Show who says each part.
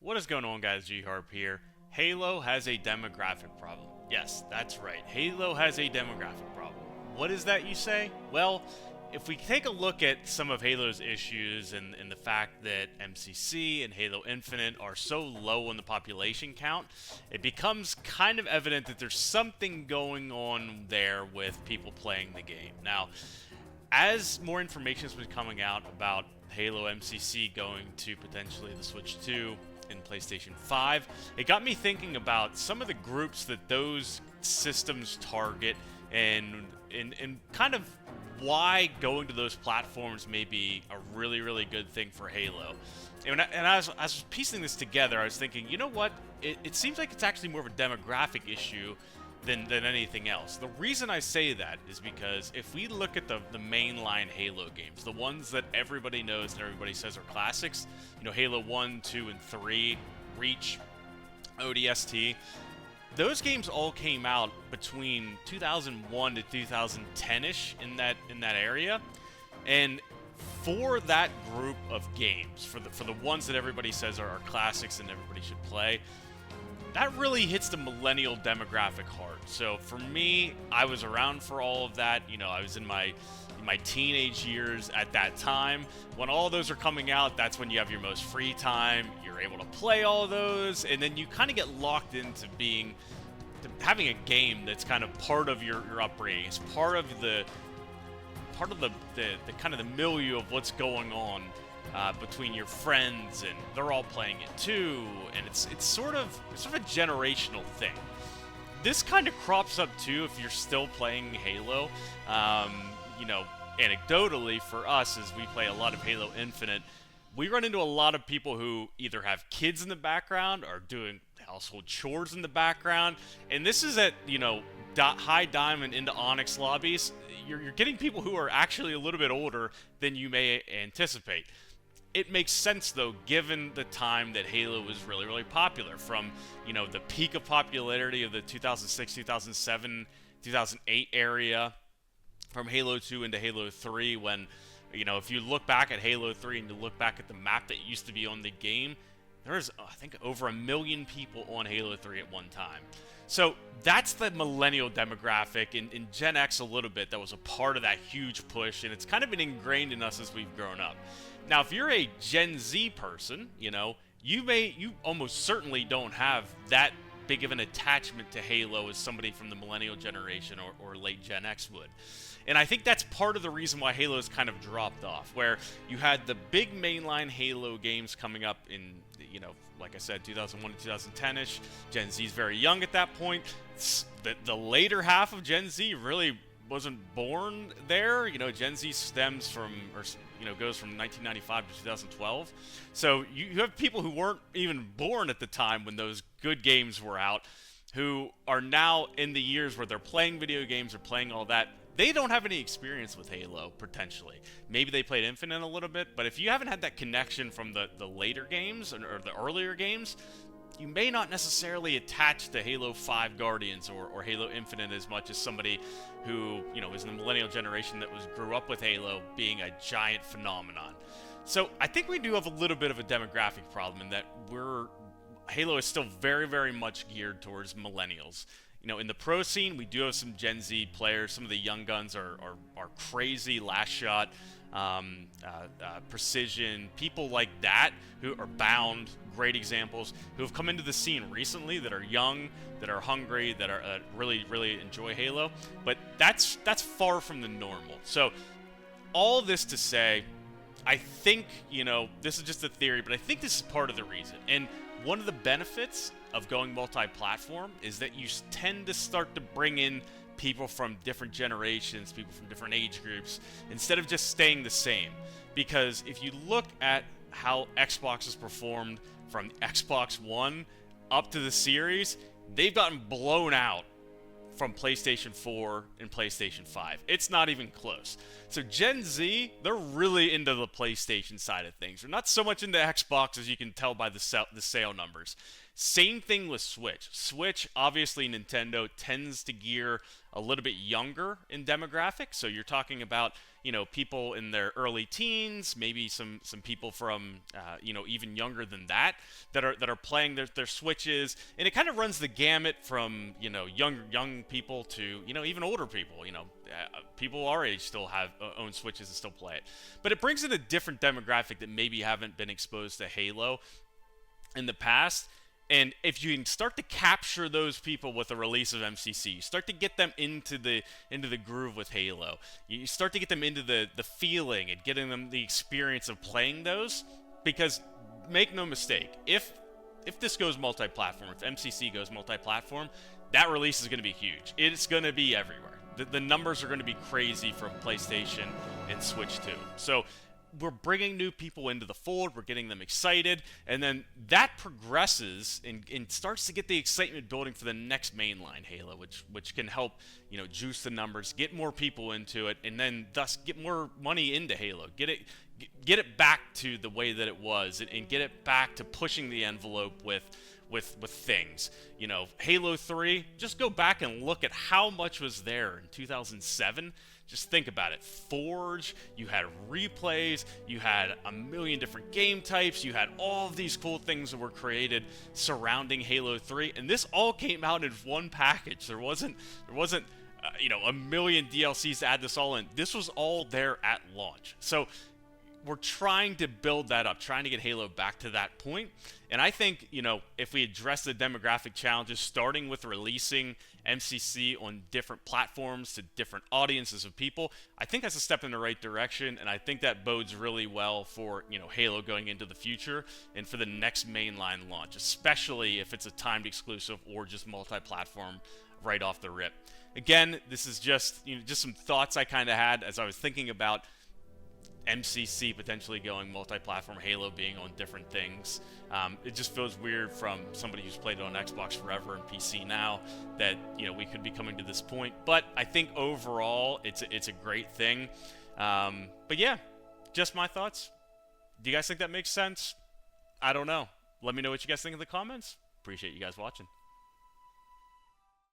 Speaker 1: What is going on, guys? G-Harp here. Halo has a demographic problem. Yes, that's right. Halo has a demographic problem. What is that, you say? Well, if we take a look at some of Halo's issues and the fact that MCC and Halo Infinite are so low on the population count, it becomes kind of evident that there's something going on there with people playing the game. Now, as more information has been coming out about Halo MCC going to potentially the Switch 2 and PlayStation 5, it got me thinking about some of the groups that those systems target and kind of why going to those platforms may be a really, really good thing for Halo. And as I was piecing this together, I was thinking, you know what? It seems like it's actually more of a demographic issue than anything else. The reason I say that is because if we look at the mainline Halo games, the ones that everybody knows and everybody says are classics, you know, Halo 1, 2, and 3, Reach, ODST, those games all came out between 2001 to 2010-ish in that area. And for that group of games, for the ones that everybody says are classics and everybody should play, that really hits the millennial demographic hard. So for me, I was around for all of that. You know, I was in my teenage years at that time. When all those are coming out, that's when you have your most free time. You're able to play all of those, and then you kind of get locked into having a game that's kind of part of your upbringing. It's part of the kind of the milieu of what's going on between your friends, and they're all playing it too, and it's sort of a generational thing. This kind of crops up too if you're still playing Halo. You know, anecdotally for us, as we play a lot of Halo Infinite, we run into a lot of people who either have kids in the background or doing household chores in the background, and this is at, you know, high diamond into Onyx lobbies. You're getting people who are actually a little bit older than you may anticipate. It makes sense, though, given the time that Halo was really, really popular. From, you know, the peak of popularity of the 2006, 2007, 2008 area, from Halo 2 into Halo 3, when, you know, if you look back at Halo 3 and you look back at the map that used to be on the game, there's, I think, over 1 million people on Halo 3 at one time. So that's the millennial demographic. In Gen X a little bit, that was a part of that huge push, and it's kind of been ingrained in us as we've grown up. Now, if you're a Gen Z person, you know, you almost certainly don't have that big of an attachment to Halo as somebody from the millennial generation or late Gen X would. And I think that's part of the reason why Halo's kind of dropped off, where you had the big mainline Halo games coming up in, you know, like I said, 2001 to 2010-ish. Gen Z's very young at that point. The later half of Gen Z really wasn't born there. You know, Gen Z stems from, or, you know, goes from 1995 to 2012. So you have people who weren't even born at the time when those good games were out, who are now in the years where they're playing video games or playing all that. They don't have any experience with Halo, potentially. Maybe they played Infinite a little bit, but if you haven't had that connection from the later games or the earlier games, you may not necessarily attach to Halo 5 Guardians or Halo Infinite as much as somebody who, you know, is in the millennial generation that grew up with Halo being a giant phenomenon. So I think we do have a little bit of a demographic problem in that Halo is still very, very much geared towards millennials. You know, in the pro scene, we do have some Gen Z players. Some of the young guns are crazy. Last Shot, Precision, people like that who are Bound, great examples, who have come into the scene recently that are young, that are hungry, that are really, really enjoy Halo. But that's far from the normal. So all this to say, I think, you know, this is just a theory, but I think this is part of the reason. And one of the benefits of going multi-platform is that you tend to start to bring in people from different generations, people from different age groups, instead of just staying the same. Because if you look at how Xbox has performed from Xbox One up to the series, they've gotten blown out from PlayStation 4 and PlayStation 5. It's not even close. So Gen Z, they're really into the PlayStation side of things. They're not so much into Xbox, as you can tell by the sale numbers. Same thing with Switch. Switch, obviously, Nintendo tends to gear a little bit younger in demographic. So you're talking about, people in their early teens, maybe some people from, even younger than that are playing their Switches, and it kind of runs the gamut from, young people to, even older people. People our age still have own Switches and still play it, but it brings in a different demographic that maybe haven't been exposed to Halo in the past. And if you can start to capture those people with the release of MCC, you start to get them into the groove with Halo. You start to get them into the feeling and getting them the experience of playing those. Because make no mistake, if this goes multi-platform, if MCC goes multi-platform, that release is going to be huge. It's going to be everywhere. The numbers are going to be crazy from PlayStation and Switch 2. So we're bringing new people into the fold, we're getting them excited, and then that progresses and starts to get the excitement building for the next mainline Halo, which can help, juice the numbers, get more people into it, and then thus get more money into Halo. Get it back to the way that it was, and get it back to pushing the envelope with things. Halo 3, just go back and look at how much was there in 2007. Just think about it. Forge, you had replays, you had a million different game types, you had all of these cool things that were created surrounding Halo 3, and this all came out in one package. There wasn't a million DLCs to add this all in. This was all there at launch. So we're trying to build that up, trying to get Halo back to that point. And I think, if we address the demographic challenges, starting with releasing MCC on different platforms to different audiences of people, I think that's a step in the right direction. And I think that bodes really well for, Halo going into the future and for the next mainline launch, especially if it's a timed exclusive or just multi-platform right off the rip. Again, this is just some thoughts I kind of had as I was thinking about MCC potentially going multi-platform, Halo being on different things. It just feels weird from somebody who's played it on Xbox forever and PC now that we could be coming to this point. But I think overall it's a great thing. But yeah, just my thoughts. Do you guys think that makes sense? I don't know. Let me know what you guys think in the comments. Appreciate you guys watching.